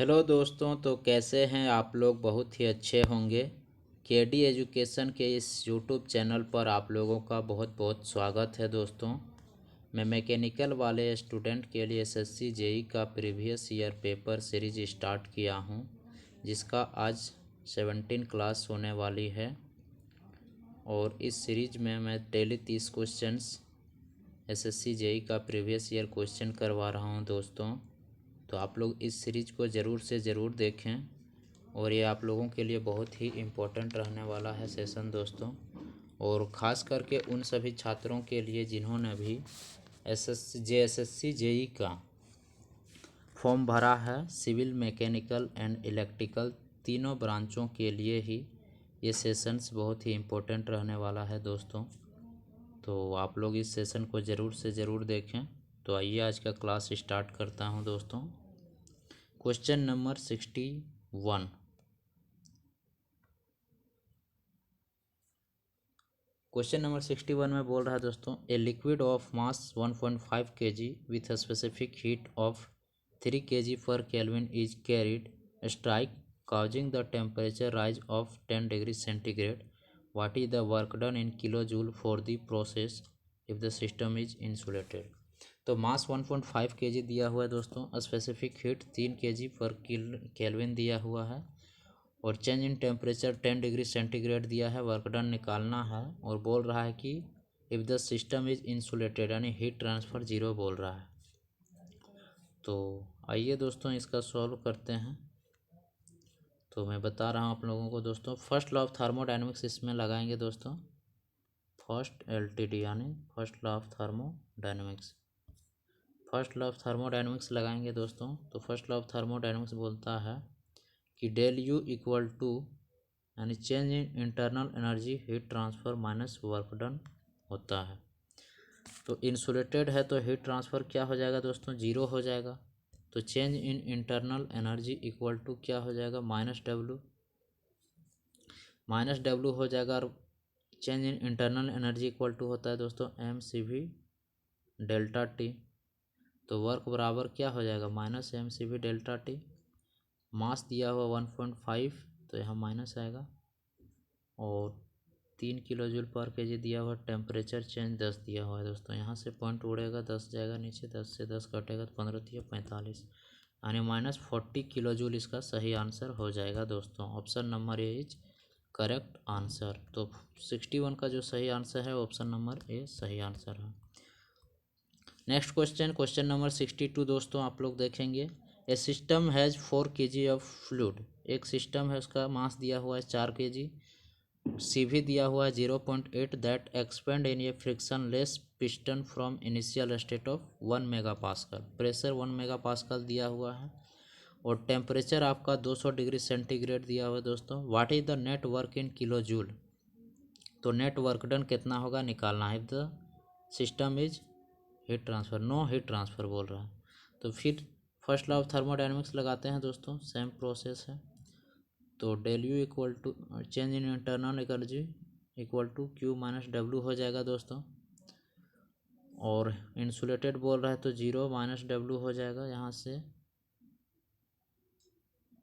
Hello दोस्तों, तो कैसे हैं आप लोग। बहुत ही अच्छे होंगे। केडी एजुकेशन के इस यूट्यूब चैनल पर आप लोगों का बहुत बहुत स्वागत है दोस्तों। मैं मैकेनिकल वाले स्टूडेंट के लिए एसएससी जेई का previous year paper series start किया हूं, जिसका आज 17 क्लास होने वाली है। और इस सीरीज में मैं डेली 30 क्वेश्चंस एसएससी जेई का प्रीवियस ईयर क्वेश्चन करवा रहा हूं दोस्तों। तो आप लोग इस सीरीज को ज़रूर से ज़रूर देखें, और ये आप लोगों के लिए बहुत ही इम्पोर्टेंट रहने वाला है सेशन दोस्तों। और ख़ास करके उन सभी छात्रों के लिए जिन्होंने भी एसएससी जेई का फॉर्म भरा है, सिविल, मैकेनिकल एंड इलेक्ट्रिकल तीनों ब्रांचों के लिए ही ये सेशंस बहुत ही इम्पोर्टेंट रहने वाला है दोस्तों। तो आप लोग इस सेशन को ज़रूर से ज़रूर देखें। तो आइए आज का क्लास स्टार्ट करता हूं दोस्तों। Question number 61। क्वेश्चन नंबर 61 में बोल रहा है दोस्तों, a liquid of mass 1.5 kg with a specific heat of 3 kg पर kelvin is carried strike causing the temperature rise of 10 degree centigrade. What is the work done in kilojoule for the process if the system is insulated? तो मास 1.5 kg दिया हुआ है दोस्तों, specific heat 3 kg पर kelvin दिया हुआ है, और change in temperature 10 degree centigrade दिया है। वर्क डन निकालना है, और बोल रहा है कि if the system is insulated, यानी हीट ट्रांसफ़र जीरो बोल रहा है। तो आइए दोस्तों इसका सॉल्व करते हैं। तो मैं बता रहा हूँ आप लोगों को दोस्तों, फर्स्ट लॉ ऑफ थर्मोडाइनमिक्स इसमें लगाएंगे दोस्तों। फर्स्ट एलटीडी यानी first law of thermodynamics. First law of thermodynamics लगाएंगे दोस्तों। तो फर्स्ट लॉ ऑफ थर्मोडाइनमिक्स बोलता है कि डेल यू इक्वल टू, यानी change in internal energy heat transfer minus work done होता है। तो इंसुलेटेड है तो हीट ट्रांसफ़र क्या हो जाएगा दोस्तों, जीरो हो जाएगा। तो change in internal energy equal to क्या हो जाएगा, माइनस डब्लू हो जाएगा। और change in internal energy equal to होता है दोस्तों mCV डेल्टा टी। तो वर्क बराबर क्या हो जाएगा, minus mCV delta T. Mass दिया हुआ 1.5, तो यहाँ माइनस आएगा। और 3 किलो जूल पर केजी दिया हुआ। टेम्परेचर चेंज 10 दिया हुआ है दोस्तों, यहाँ से पॉइंट उड़ेगा, 10 जाएगा नीचे, 10 से 10 कटेगा तो 15 दिया 45, यानी -40 किलो जूल इसका सही आंसर हो जाएगा दोस्तों। Option number A is correct answer. तो 61 का जो सही आंसर है ऑप्शन नंबर ए सही आंसर है। नेक्स्ट क्वेश्चन, क्वेश्चन नंबर 62 दोस्तों आप लोग देखेंगे। A system has 4 kg of fluid. एक सिस्टम है, उसका मास दिया हुआ है 4 kg, CV दिया हुआ है 0.8, that expand in A friction less piston from initial state of 1 megapascal. Pressure 1 megapascal दिया हुआ है, और टेम्परेचर आपका 200 डिग्री सेंटीग्रेड दिया हुआ है दोस्तों। What is the net work in kilojoule. तो नेट वर्क डन कितना होगा निकालना है। The system is heat transfer, no heat transfer बोल रहा है। तो फिर फर्स्ट लॉ ऑफ थर्मोडाइनमिक्स लगाते हैं दोस्तों, सेम प्रोसेस है। तो del U equal to change in internal energy equal to Q minus W हो जाएगा दोस्तों। और इंसुलेटेड बोल रहा है तो 0 माइनस डब्ल्यू हो जाएगा। यहाँ से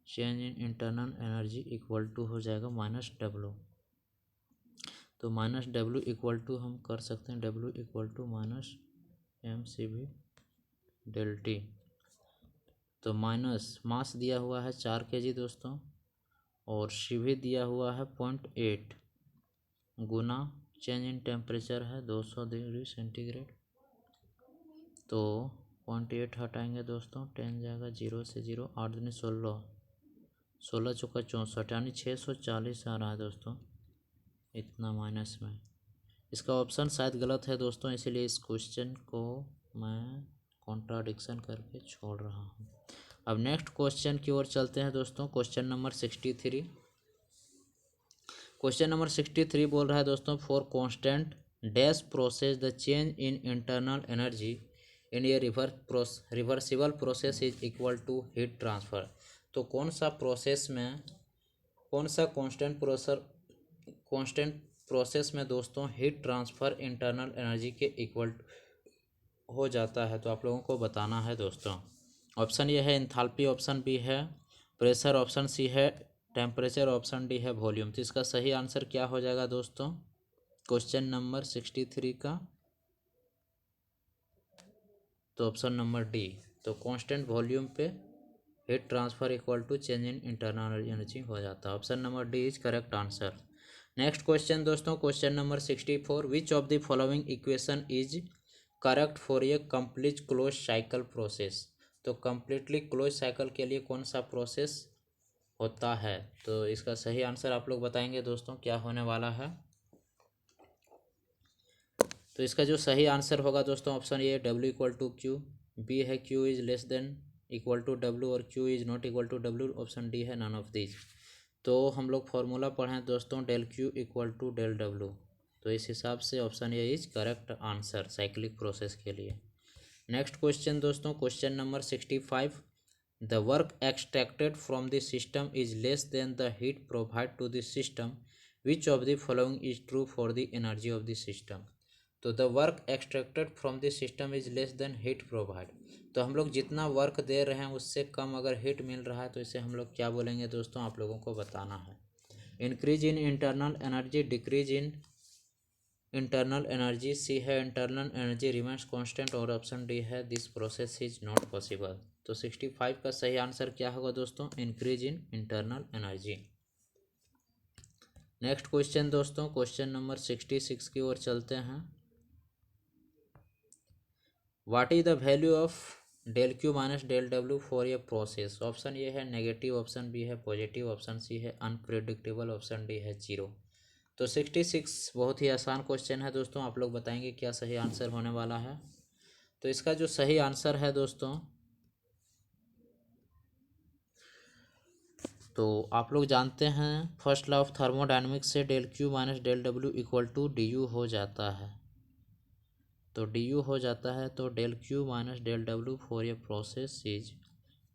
change in internal energy equal to हो जाएगा माइनस डब्ल्यू। तो माइनस डब्ल्यू इक्वल टू हम कर सकते हैं, W equal to minus mCV del T. तो माइनस मास दिया हुआ है 4 kg दोस्तों, और CV दिया हुआ है 0.8 गुना चेंज इन टेम्परेचर है 200 डिग्री सेंटीग्रेड। तो 0.8 हटाएंगे दोस्तों, 10 जाएगा, 0 से 0, 8 दूनी 16, 16 चौका 64, यानी 640 आ रहा है दोस्तों, इतना माइनस में। इसका ऑप्शन शायद गलत है दोस्तों, इसीलिए इस क्वेश्चन को मैं कॉन्ट्राडिक्शन करके छोड़ रहा हूँ। अब नेक्स्ट क्वेश्चन की ओर चलते हैं दोस्तों। Question number 63। क्वेश्चन नंबर 63 बोल रहा है दोस्तों, for constant dash process the change in internal energy in a reversible process is equal to heat transfer. तो कौन सा प्रोसेस में, कौन सा कांस्टेंट प्रोसेस में दोस्तों हीट ट्रांसफ़र इंटरनल एनर्जी के इक्वल हो जाता है, तो आप लोगों को बताना है दोस्तों। ऑप्शन ये है एंथैल्पी, ऑप्शन बी है प्रेशर ऑप्शन सी है, टेम्परेचर ऑप्शन डी है वॉल्यूम। तो इसका सही आंसर क्या हो जाएगा दोस्तों क्वेश्चन नंबर 63 का? तो ऑप्शन नंबर डी। तो कांस्टेंट वॉल्यूम पे heat transfer equal to change in internal energy हो जाता है। Option number D is correct answer. Next question दोस्तों, question number 64, which of the following equation is correct for a complete close cycle process. तो completely close cycle के लिए कौन सा process होता है? तो इसका सही आंसर आप लोग बताएंगे दोस्तों क्या होने वाला है। तो इसका जो सही आंसर होगा दोस्तों option A W equal to Q, B है Q is less than equal to W और Q is not equal to W, option D है नन ऑफ दीज। तो हम लोग फॉर्मूला पढ़ें दोस्तों del Q equal to del W. तो इस हिसाब से option A is correct answer cyclic process के लिए। नेक्स्ट क्वेश्चन दोस्तों, question number 65, the work extracted from the system is less than the heat provide to the system, which of the following is true for the energy of the system. तो the work extracted from the system is less than heat provide. तो हम लोग जितना work दे रहे हैं उससे कम अगर heat मिल रहा है तो इसे हम लोग क्या बोलेंगे दोस्तों, आप लोगों को बताना है। Increase in internal energy, decrease in internal energy, C है इंटरनल एनर्जी रिमेन्स कांस्टेंट और ऑप्शन डी है this process is not possible. तो 65 का सही आंसर क्या होगा दोस्तों, increase in internal energy. Next question दोस्तों, क्वेश्चन नंबर 66 की ओर चलते हैं। What is the value of del Q minus del W for a process. Option A है नेगेटिव, ऑप्शन बी है पॉजिटिव, ऑप्शन सी है अनप्रेडिक्टेबल, ऑप्शन डी है zero. तो 66 बहुत ही आसान क्वेश्चन है दोस्तों, आप लोग बताएंगे क्या सही आंसर होने वाला है। तो इसका जो सही आंसर है दोस्तों, तो आप लोग जानते हैं फर्स्ट लॉ ऑफ थर्मोडायनेमिक्स से del Q minus del W equal to D U हो जाता है। तो डी यू हो जाता है, तो del Q minus del W for a process is,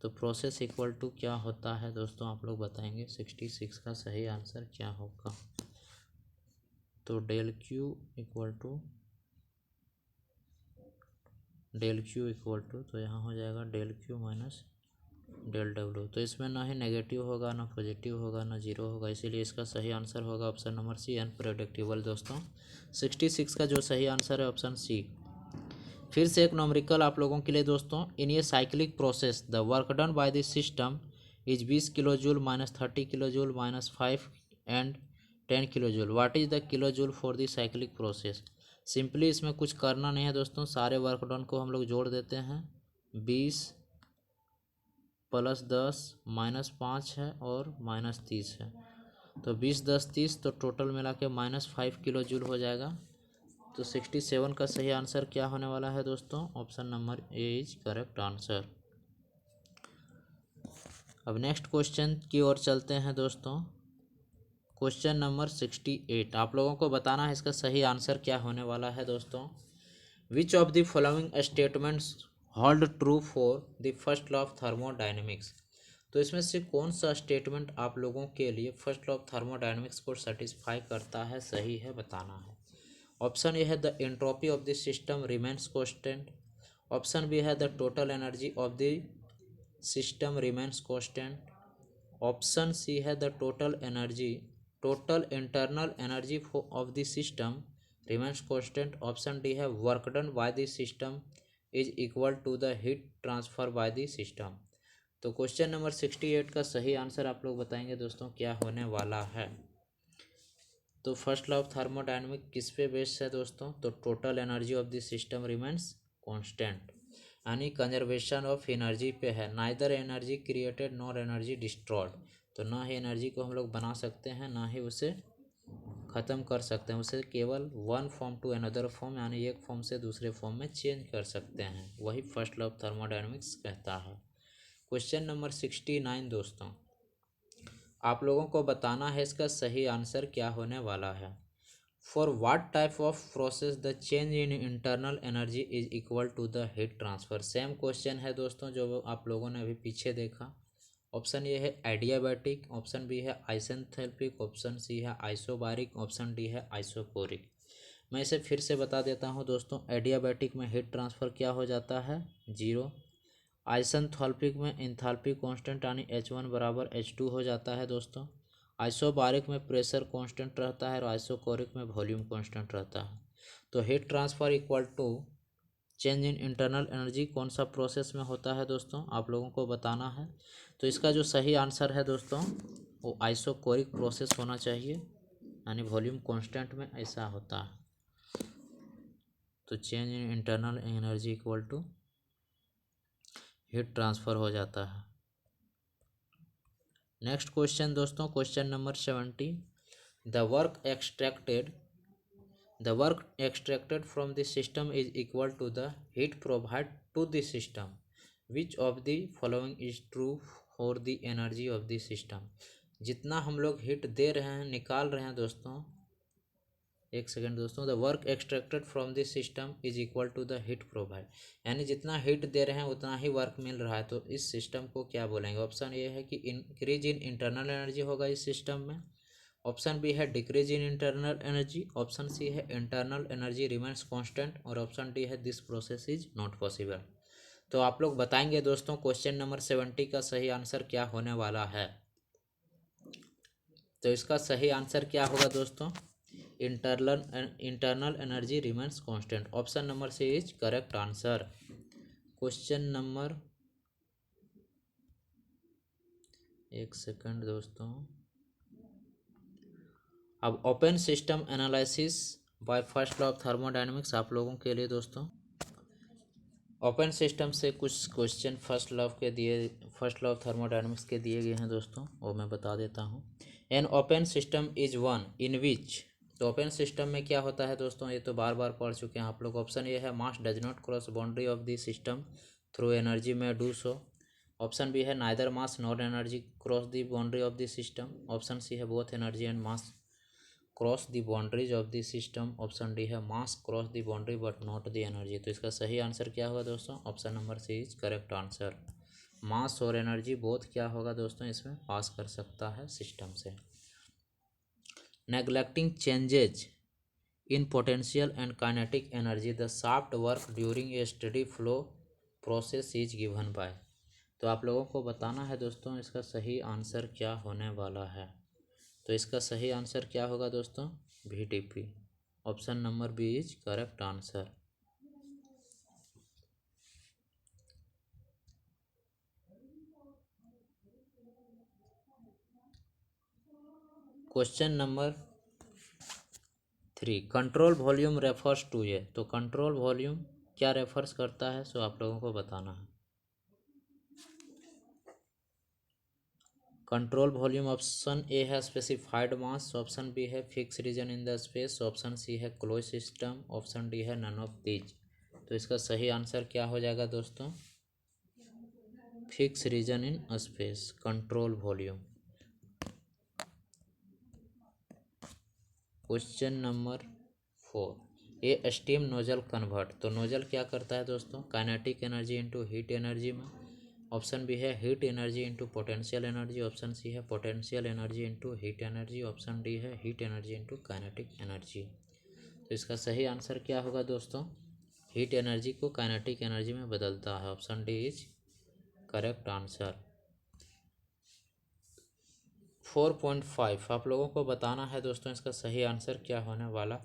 तो प्रोसेस इक्वल टू क्या होता है दोस्तों आप लोग बताएंगे 66 का सही आंसर क्या होगा। तो डेल क्यू इक्वल टू तो यहाँ हो जाएगा del Q minus del W. तो इसमें ना ही नेगेटिव होगा, ना पॉजिटिव होगा, ना जीरो होगा, इसीलिए इसका सही आंसर होगा ऑप्शन नंबर सी अनप्रेडिक्टेबल दोस्तों। 66 का जो सही आंसर है ऑप्शन सी। फिर से एक नॉमरिकल आप लोगों के लिए दोस्तों, इन ये cyclic process the work done by the system is 20 kilo joule minus 30 kilo joule minus 5 and 10 kilo joule, what is the kilo joule for the cyclic process. Simply इसमें कुछ करना नहीं है दोस्तों, सारे वर्क डन को हम लोग जोड़ देते हैं। 20 प्लस 10 माइनस 5 है और माइनस 30 है, तो 20 10 30, तो टोटल मिला के माइनस 5 किलो जूल हो जाएगा। तो 67 का सही आंसर क्या होने वाला है दोस्तों, option number A is correct answer. अब नेक्स्ट क्वेश्चन की ओर चलते हैं दोस्तों, क्वेश्चन नंबर 68। आप लोगों को बताना है इसका सही आंसर क्या होने वाला है दोस्तों। विच of the following statements hold true for the first law of thermodynamics. तो इसमें से कौन सा स्टेटमेंट आप लोगों के लिए फर्स्ट लॉ ऑफ थर्मोडायनेमिक्स को सेटिस्फाई करता है, सही है बताना है। ऑप्शन ए है the entropy of the system remains constant, option B है the total energy of the system remains constant, option C है the total internal energy of the system remains constant, option D है work done by the system is equal to the heat transfer by the system. तो question number 68 का सही answer आप लोग बताएंगे दोस्तों क्या होने वाला है। तो फर्स्ट लॉ ऑफ थर्मोडायनेमिक किस पे बेस्ड है दोस्तों, तो total energy of the system remains constant, यानी कंजर्वेशन ऑफ एनर्जी पे है। Neither energy created nor energy destroyed, तो ना ही एनर्जी को हम लोग बना सकते हैं ना ही उसे ख़त्म कर सकते हैं, उसे केवल one form to another form यानी एक फॉर्म से दूसरे फॉर्म में चेंज कर सकते हैं, वही फर्स्ट लॉ ऑफ थर्मोडायनेमिक्स कहता है। क्वेश्चन नंबर 69 दोस्तों, आप लोगों को बताना है इसका सही आंसर क्या होने वाला है। For what type of process the change in internal energy is equal to the heat transfer. Same question है दोस्तों जो आप लोगों ने अभी पीछे देखा। ऑप्शन ए है एडियाबैटिक, ऑप्शन बी है आइसेंथेल्पिक, ऑप्शन सी है आइसोबारिक, ऑप्शन डी है आइसोकोरिक। मैं इसे फिर से बता देता हूँ दोस्तों, एडियाबैटिक में हीट ट्रांसफ़र क्या हो जाता है, जीरो। आइसेंथाल्पिक में इंथाल्पी कांस्टेंट यानी H1 बराबर H2 हो जाता है दोस्तों। आइसोबारिक में प्रेशर कांस्टेंट रहता है और आइसोकोरिक में वॉल्यूम कांस्टेंट रहता है। तो heat transfer equal to change in internal energy कौन सा प्रोसेस में होता है दोस्तों, आप लोगों को बताना है। तो इसका जो सही आंसर है दोस्तों वो आइसोकोरिक प्रोसेस होना चाहिए, यानी वॉल्यूम कांस्टेंट में ऐसा होता है। तो change in internal energy equal to heat transfer हो जाता है। नेक्स्ट क्वेश्चन दोस्तों, question number 70। The work extracted from the system is equal to the heat provide to the system. Which of the following is true for the energy of the system. जितना हम लोग heat दे रहे हैं, निकाल रहे हैं दोस्तों, एक सेकेंड दोस्तों, the work extracted from this system is equal to the heat provide, यानी जितना हीट दे रहे हैं उतना ही वर्क मिल रहा है। तो इस सिस्टम को क्या बोलेंगे। ऑप्शन ए है कि इंक्रीज इन इंटरनल एनर्जी होगा इस सिस्टम में। ऑप्शन बी है decrease in internal energy. Option C है इंटरनल एनर्जी रिमेन्स कांस्टेंट। और ऑप्शन डी है this process is not possible. तो आप लोग बताएंगे दोस्तों क्वेश्चन नंबर 70 का सही आंसर क्या होने वाला है। तो इसका सही आंसर क्या होगा दोस्तों, internal energy remains constant. Option number C is correct answer. Question number, एक सेकंड दोस्तों, अब open system analysis by first law of thermodynamics आप लोगों के लिए दोस्तों। ओपन सिस्टम से कुछ question first law of thermodynamics के दिए गए हैं दोस्तों, वो मैं बता देता हूँ। An open system is one in which. तो ओपन सिस्टम में क्या होता है दोस्तों, ये तो बार बार पढ़ चुके हैं आप लोग। ऑप्शन ए है mass does not cross boundary of the system through energy में डू सो। ऑप्शन बी है neither mass not energy cross the boundary of the system. Option C है both energy and mass cross the boundaries of the system. Option D है mass cross the boundary but not the energy. तो इसका सही answer क्या होगा दोस्तों, option number C is correct answer. Mass और energy both क्या होगा दोस्तों, इसमें पास कर सकता है सिस्टम से। Neglecting changes in potential and kinetic energy the shaft work during a steady flow process is given by. तो आप लोगों को बताना है दोस्तों इसका सही आंसर क्या होने वाला है। तो इसका सही आंसर क्या होगा दोस्तों, VDP। Option number B is correct answer. Question number 3, control volume refers to ये। तो कंट्रोल वॉल्यूम क्या रेफर्स करता है, सो आप लोगों को बताना है। कंट्रोल वॉल्यूम, ऑप्शन ए है स्पेसिफाइड मास। ऑप्शन बी है fix region in the space. Option C है क्लोज सिस्टम। ऑप्शन डी है नन ऑफ दीज। तो इसका सही आंसर क्या हो जाएगा दोस्तों, fix region in space, control volume. Question number 4, a steam nozzle convert. तो नोजल क्या करता है दोस्तों, kinetic energy into heat energy में। ऑप्शन बी है heat energy into potential energy. Option C है potential energy into heat energy. Option D है heat energy into kinetic energy. तो इसका सही आंसर क्या होगा दोस्तों, हीट एनर्जी को काइनेटिक एनर्जी में बदलता है। Option D is correct answer. 4.5 आप लोगों को बताना है दोस्तों इसका सही आंसर क्या होने वाला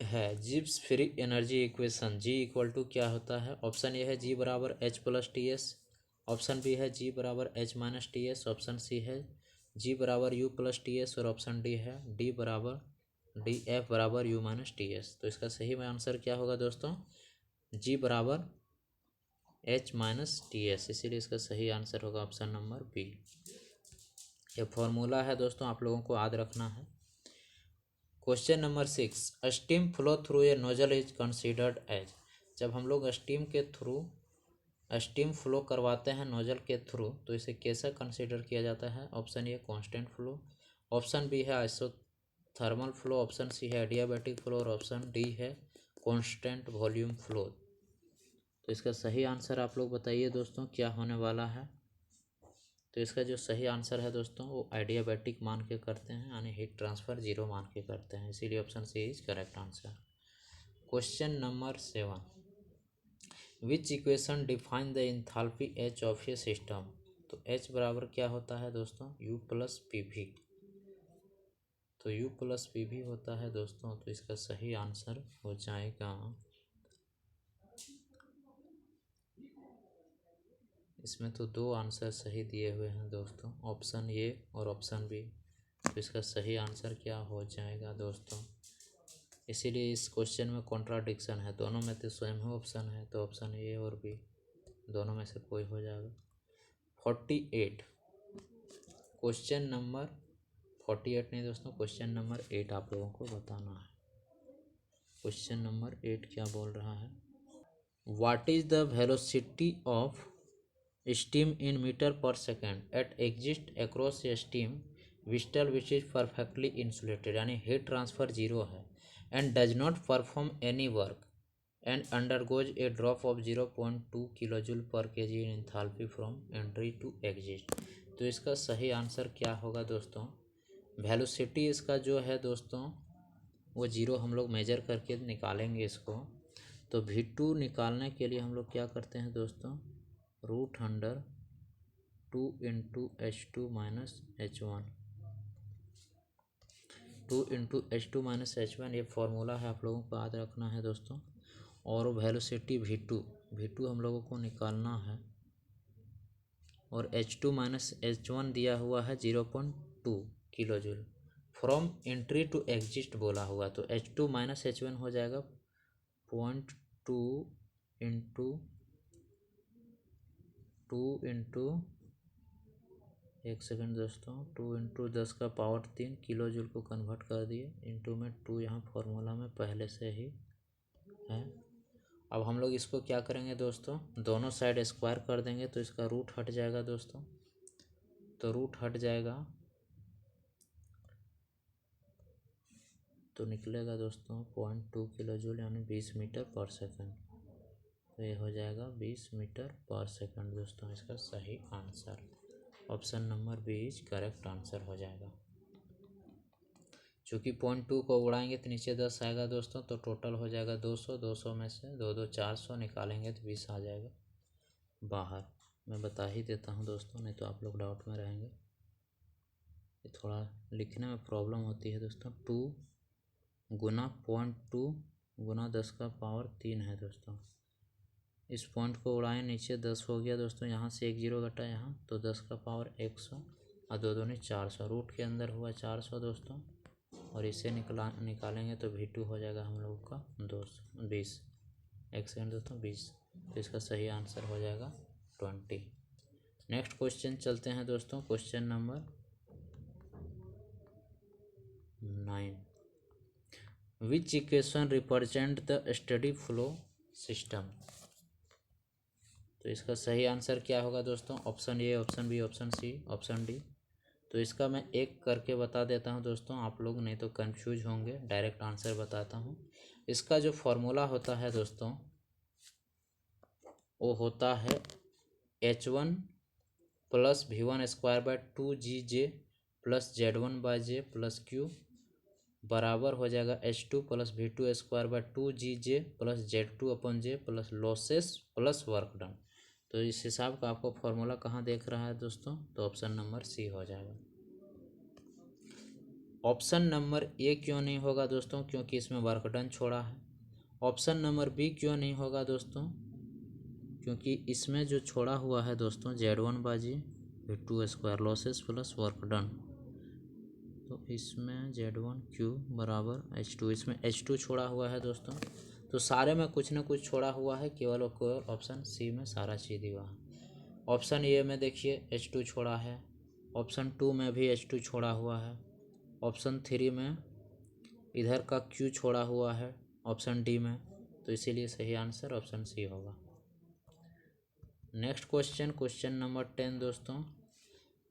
है। Gibbs free energy equation G equal to क्या होता है। ऑप्शन ए है जी बराबर H plus T S. Option B है जी बराबर H minus T S. Option C है जी बराबर यू प्लस टी एस। और ऑप्शन डी है डी बराबर डी एफ बराबर यू माइनस टी एस। तो इसका सही में आंसर क्या होगा दोस्तों, जी बराबर एच माइनस टी एस, इसीलिए इसका सही आंसर होगा ऑप्शन नंबर बी। ये फॉर्मूला है दोस्तों, आप लोगों को याद रखना है। Question number 6, steam flow through a nozzle is considered as. जब हम लोग स्टीम फ्लो करवाते हैं नोजल के थ्रू तो इसे कैसा कंसीडर किया जाता है। Option A constant flow. Option B है आइसोथर्मल फ्लो। ऑप्शन सी है एडियाबैटिक फ्लो। और ऑप्शन डी है कांस्टेंट वॉल्यूम फ्लो। तो इसका सही आंसर आप लोग बताइए दोस्तों क्या होने वाला है। तो इसका जो सही आंसर है दोस्तों वो एडियाबैटिक मान के करते हैं, यानी हीट ट्रांसफ़र जीरो मान के करते हैं, इसीलिए option C is correct answer. Question number 7, which equation define the enthalpy H of a system. तो एच बराबर क्या होता है दोस्तों, यू प्लस पी वी। तो यू प्लस पी वी होता है दोस्तों, तो इसका सही आंसर हो जाएगा, इसमें तो दो आंसर सही दिए हुए हैं दोस्तों, ऑप्शन ए और ऑप्शन बी। तो इसका सही आंसर क्या हो जाएगा दोस्तों, इसीलिए इस क्वेश्चन में कॉन्ट्राडिक्शन है, दोनों में तो स्वयं ही ऑप्शन है, तो ऑप्शन ए और बी दोनों में से कोई हो जाएगा। 48 क्वेश्चन नंबर 48 नहीं दोस्तों, क्वेश्चन नंबर 8 आप लोगों को बताना है। क्वेश्चन नंबर 8 क्या बोल रहा है, what is the velocity of steam in meter per second at exist across a steam whistle which is perfectly insulated, यानी हीट ट्रांसफर जीरो है and does not perform any work and undergoes a drop of 0.2 kilojoule per kg in enthalpy from entry to exit. तो इसका सही answer क्या होगा दोस्तों, velocity इसका जो है दोस्तों वो जीरो हम लोग मेजर करके निकालेंगे इसको। तो V2 निकालने के लिए हम लोग क्या करते हैं दोस्तों, √2 into H2 minus H1, 2 into H2 minus H1 ये फॉर्मूला है, आप लोगों को याद रखना है दोस्तों। और वेलोसिटी V2 हम लोगों को निकालना है, और H2 माइनस H1 दिया हुआ है 0.2 kilo joule, from entry to exist बोला हुआ, तो H2 माइनस H1 हो जाएगा 0.2 इंटू 2 इंटू, एक सेकंड दोस्तों, 2 इंटू 10 का पावर 3 किलो जूल को कन्वर्ट कर दिए, इंटू में 2 यहाँ फॉर्मूला में पहले से ही है। अब हम लोग इसको क्या करेंगे दोस्तों, दोनों साइड स्क्वायर कर देंगे, तो इसका रूट हट जाएगा दोस्तों, तो रूट हट जाएगा तो निकलेगा दोस्तों 0.2 किलो जूल यानी 20 मीटर पर सेकंड। तो ये हो जाएगा 20 मीटर पर सेकंड दोस्तों, इसका सही answer option number B is correct answer हो जाएगा। चूँकि 0.2 को उड़ाएंगे तो नीचे 10 आएगा दोस्तों, तो टोटल हो जाएगा 200, 200 में से 2 2 400 निकालेंगे तो 20 आ जाएगा बाहर। मैं बता ही देता हूँ दोस्तों, नहीं तो आप लोग डाउट में रहेंगे, ये थोड़ा लिखने में प्रॉब्लम होती है दोस्तों। 2 गुना 0.2 गुना 10 का पावर 3 है दोस्तों, इस पॉइंट को उड़ाएं नीचे 10 हो गया दोस्तों, यहाँ से एक जीरो घटा यहाँ, तो 10 का पावर 100 और 2 दूनी 400, रूट के अंदर हुआ 400 दोस्तों, और इसे निकालेंगे तो V2 हो जाएगा हम लोग का 220, एक सेकेंड दोस्तों 20, तो इसका सही आंसर हो जाएगा 20। नेक्स्ट क्वेश्चन चलते हैं दोस्तों, question number 9, which equation represent the steady flow system. तो इसका सही आंसर क्या होगा दोस्तों, option A, option B, option C, option D. तो इसका मैं एक करके बता देता हूं दोस्तों, आप लोग नहीं तो कंफ्यूज होंगे, डायरेक्ट आंसर बताता हूं। इसका जो फॉर्मूला होता है दोस्तों वो होता है H1 plus V1 square by 2GJ plus Z1 by J plus Q बराबर हो जाएगा H2 plus V2 square by 2GJ plus Z2 upon J plus losses plus work done. तो इस हिसाब का आपको फॉर्मूला कहाँ देख रहा है दोस्तों, तो ऑप्शन नंबर सी हो जाएगा। ऑप्शन नंबर ए क्यों नहीं होगा दोस्तों, क्योंकि इसमें वर्क डन छोड़ा है। ऑप्शन नंबर बी क्यों नहीं होगा दोस्तों, क्योंकि इसमें जो छोड़ा हुआ है दोस्तों Z1 बाजी V2 square losses plus work done, तो इसमें Z1Q बराबर H2, इसमें H2 छोड़ा हुआ है दोस्तों, तो सारे में कुछ ना कुछ छोड़ा हुआ है, केवल और केवल ऑप्शन सी में सारा चीज़ दिया है। ऑप्शन ए में देखिए H2 छोड़ा है, ऑप्शन 2 में भी H2 छोड़ा हुआ है, ऑप्शन 3 में इधर का Q छोड़ा हुआ है ऑप्शन डी में, तो इसीलिए सही आंसर ऑप्शन सी होगा। नेक्स्ट क्वेश्चन, क्वेश्चन नंबर 10 दोस्तों,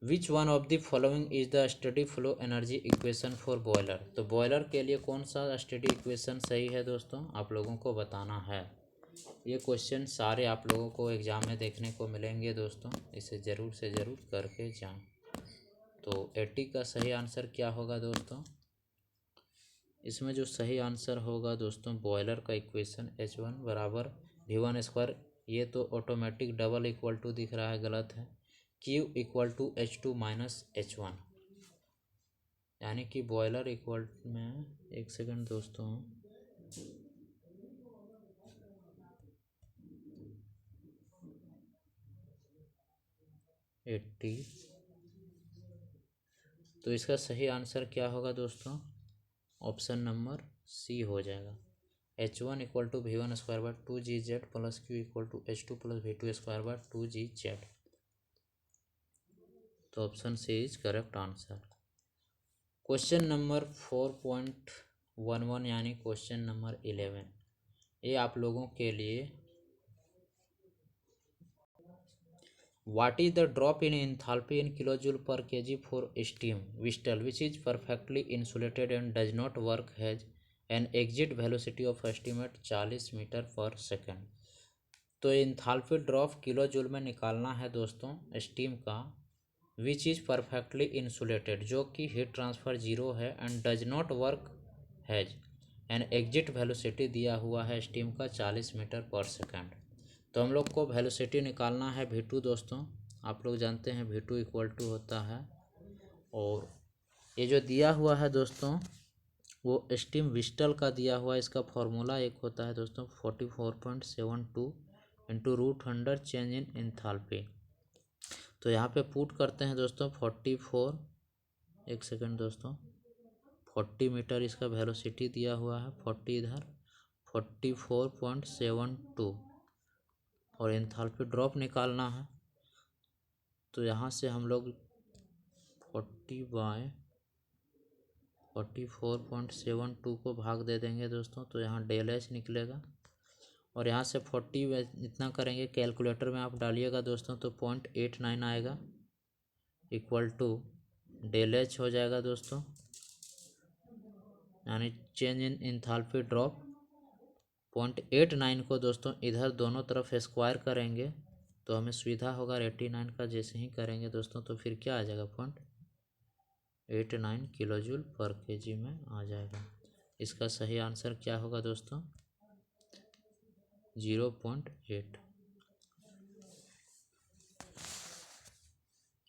which one of the following is the steady flow energy equation for boiler. तो बॉयलर के लिए कौन सा स्टेडी इक्वेशन सही है दोस्तों, आप लोगों को बताना है। ये क्वेश्चन सारे आप लोगों को एग्जाम में देखने को मिलेंगे दोस्तों, इसे ज़रूर से ज़रूर करके जाएं। तो 80 का सही आंसर क्या होगा दोस्तों, इसमें जो सही आंसर होगा दोस्तों, बॉयलर का इक्वेशन H1 बराबर V1 स्क्वायर ये तो ऑटोमेटिक डबल इक्वल टू दिख रहा है, गलत है। Q equal to H2 minus H1, यानी कि बॉयलर इक्वल में, एक सेकंड दोस्तों, एट्टी, तो इसका सही आंसर क्या होगा दोस्तों? ऑप्शन नंबर सी हो जाएगा। H1 equal to V1 square by 2GZ plus Q equal to H2 plus V2 square by 2GZ। तो option C is correct answer. Question number 4.11 यानी क्वेश्चन नंबर 11, ये आप लोगों के लिए, what is the drop in enthalpy in kilojoule per kg for steam whistle which is perfectly insulated and does not work has an exit velocity of estimate 40 meter per second. तो enthalpy drop kilojoule में निकालना है दोस्तों steam का, which is perfectly insulated, जो कि heat transfer zero है, and does not work has an exit velocity दिया हुआ है स्टीम का 40 मीटर पर सेकेंड। तो हम लोग को वेलोसिटी निकालना है V2 दोस्तों, आप लोग जानते हैं V2 इक्वल टू होता है, और ये जो दिया हुआ है दोस्तों वो स्टीम विस्टल का दिया हुआ है। इसका फॉर्मूला एक होता है दोस्तों 44.72 इंटू √100 चेंज इन एंथैल्पी। तो यहाँ पे पुट करते हैं दोस्तों 44, एक सेकंड दोस्तों, 40 मीटर इसका वेलोसिटी दिया हुआ है, 40 इधर, 44.72, और एंथैल्पी ड्रॉप निकालना है। तो यहाँ से हम लोग 40/44.72 को भाग दे देंगे दोस्तों, तो यहाँ डेल एच निकलेगा, और यहाँ से 40 इतना करेंगे, कैलकुलेटर में आप डालिएगा दोस्तों तो 0.89 आएगा, इक्वल टू डेल एच हो जाएगा दोस्तों, यानी चेंज इन एंथैल्पी ड्रॉप 0.89 को दोस्तों इधर दोनों तरफ स्क्वायर करेंगे तो हमें सुविधा होगा 89 का, जैसे ही करेंगे दोस्तों तो फिर क्या आ जाएगा 0.89 किलो जूल पर केजी में आ जाएगा। इसका सही आंसर क्या होगा दोस्तों? 0.8।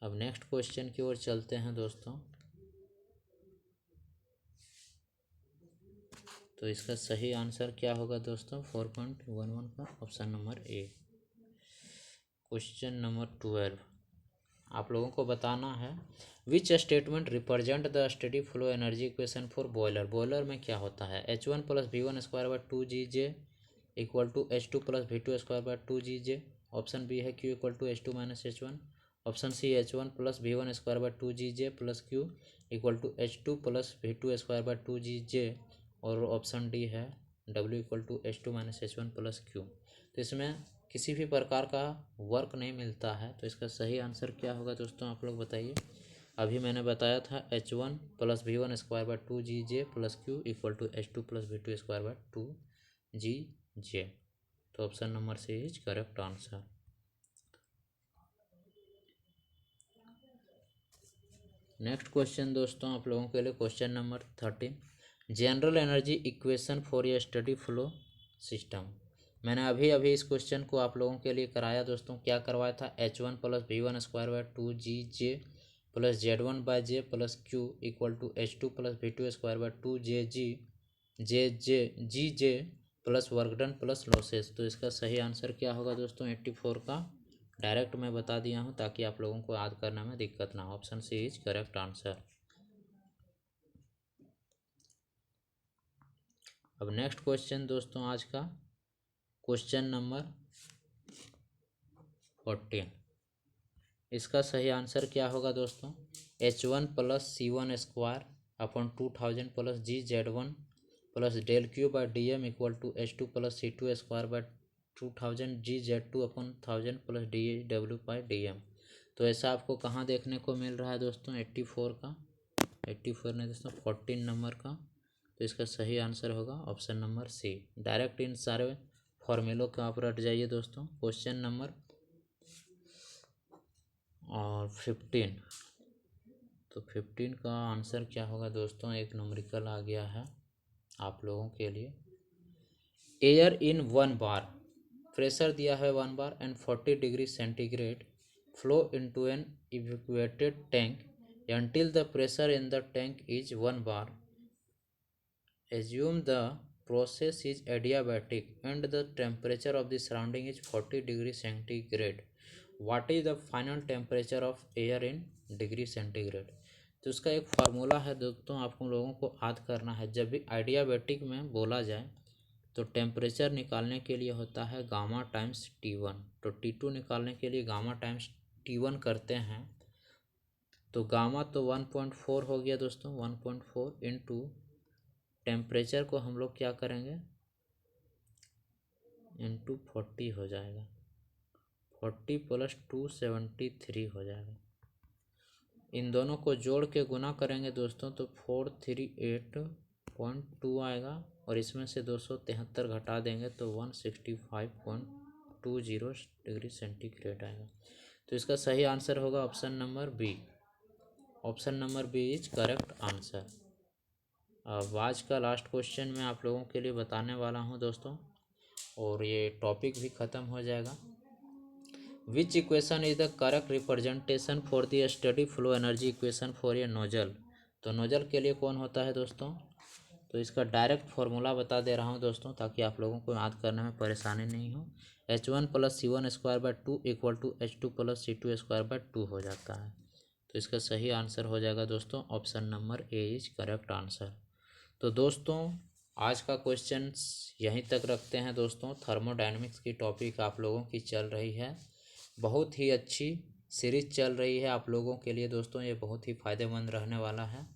अब नेक्स्ट क्वेश्चन की ओर चलते हैं दोस्तों। तो इसका सही आंसर क्या होगा दोस्तों? 4.11 का option number A. Question number 12 आप लोगों को बताना है, which statement represent the steady flow energy equation for boiler. Boiler में क्या होता है? H1 plus V1 square by 2GJ equal to H2 plus V2 square by 2GJ। Option B है Q equal to H2 minus H1। Option C H1 plus V1 square by 2GJ plus Q equal to H2 plus V2 square by 2GJ। और option D है W equal to H2 minus H1 plus Q। तो इसमें किसी भी प्रकार का work नहीं मिलता है, तो इसका सही आंसर क्या होगा दोस्तों? आप लोग बताइए। अभी मैंने बताया था H1 plus V1 square by 2GJ plus Q equal to H2 plus V2 square by 2GJ। तो option number C is correct answer. Next question दोस्तों आप लोगों के लिए question number 13, general energy equation for a study flow system. मैंने अभी इस question को आप लोगों के लिए कराया दोस्तों। क्या करवाया था? H1 plus V1 square by 2GJ plus Z1 by J plus Q equal to H2 plus V2 square by 2GJ plus work done plus losses. तो इसका सही आंसर क्या होगा दोस्तों? 84 का। डायरेक्ट मैं बता दिया हूँ ताकि आप लोगों को याद करने में दिक्कत ना हो। Option C is correct answer. अब नेक्स्ट क्वेश्चन दोस्तों आज का क्वेश्चन नंबर 14, इसका सही आंसर क्या होगा दोस्तों? H1 plus C1 square upon 2000 plus GZ1 plus del Q by DM equal to H2 plus C2 square by 2000 GZ2 upon 1000 plus DW by DM। तो ऐसा आपको कहाँ देखने को मिल रहा है दोस्तों? 84 का, 84 नहीं दोस्तों 14 नंबर का। तो इसका सही आंसर होगा ऑप्शन नंबर सी। डायरेक्ट इन सारे फॉर्मूलों का आप रट जाइए दोस्तों। क्वेश्चन नंबर और 15, तो 15 का आंसर क्या होगा दोस्तों? एक न्यूमेरिकल आ गया है आप लोगों के लिए। एयर इन 1 बार प्रेशर दिया है 1 bar and 40 degree centigrade flow into an evacuated tank until the pressure in the tank is 1 bar. Assume the process is adiabatic and the temperature of the surrounding is 40 degree centigrade. What is the final temperature of air in degree centigrade? तो उसका एक formula है दोस्तों, आप लोगों को याद करना है। जब भी आइडियाबैटिक में बोला जाए तो टेम्परेचर निकालने के लिए होता है गामा टाइम्स T1, तो T2 निकालने के लिए गामा टाइम्स T1 करते हैं। तो गामा तो 1.4 हो गया दोस्तों, 1.4 इंटू टेम्परेचर को हम लोग क्या करेंगे इंटू 40 हो जाएगा, 40 प्लस 273 हो जाएगा। इन दोनों को जोड़ के गुना करेंगे दोस्तों तो 438.2 आएगा और इसमें से 273 घटा देंगे तो 165.20 डिग्री सेंटीग्रेड आएगा। तो इसका सही आंसर होगा option number B. Option number B is correct answer. अब आज का लास्ट क्वेश्चन मैं आप लोगों के लिए बताने वाला हूं दोस्तों, और ये टॉपिक भी ख़त्म हो जाएगा। विच equation is the correct representation for the steady flow energy equation for A nozzle? तो नोजल के लिए कौन होता है दोस्तों? तो इसका डायरेक्ट फार्मूला बता दे रहा हूं दोस्तों ताकि आप लोगों को याद करने में परेशानी नहीं हो। H1 + C1² equal to H2 + C2² हो जाता है। तो इसका सही आंसर हो जाएगा दोस्तों option number A is correct answer. तो दोस्तों आज का क्वेश्चन यहीं तक रखते हैं दोस्तों। थर्मोडायनेमिक्स की टॉपिक आप लोगों की चल रही है, बहुत ही अच्छी सीरीज चल रही है आप लोगों के लिए दोस्तों, ये बहुत ही फ़ायदेमंद रहने वाला है।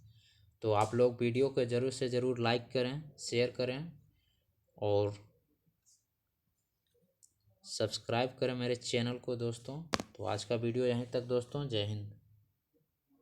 तो आप लोग वीडियो को ज़रूर से ज़रूर लाइक करें, शेयर करें और सब्सक्राइब करें मेरे चैनल को दोस्तों। तो आज का वीडियो यहीं तक दोस्तों, जय हिंद।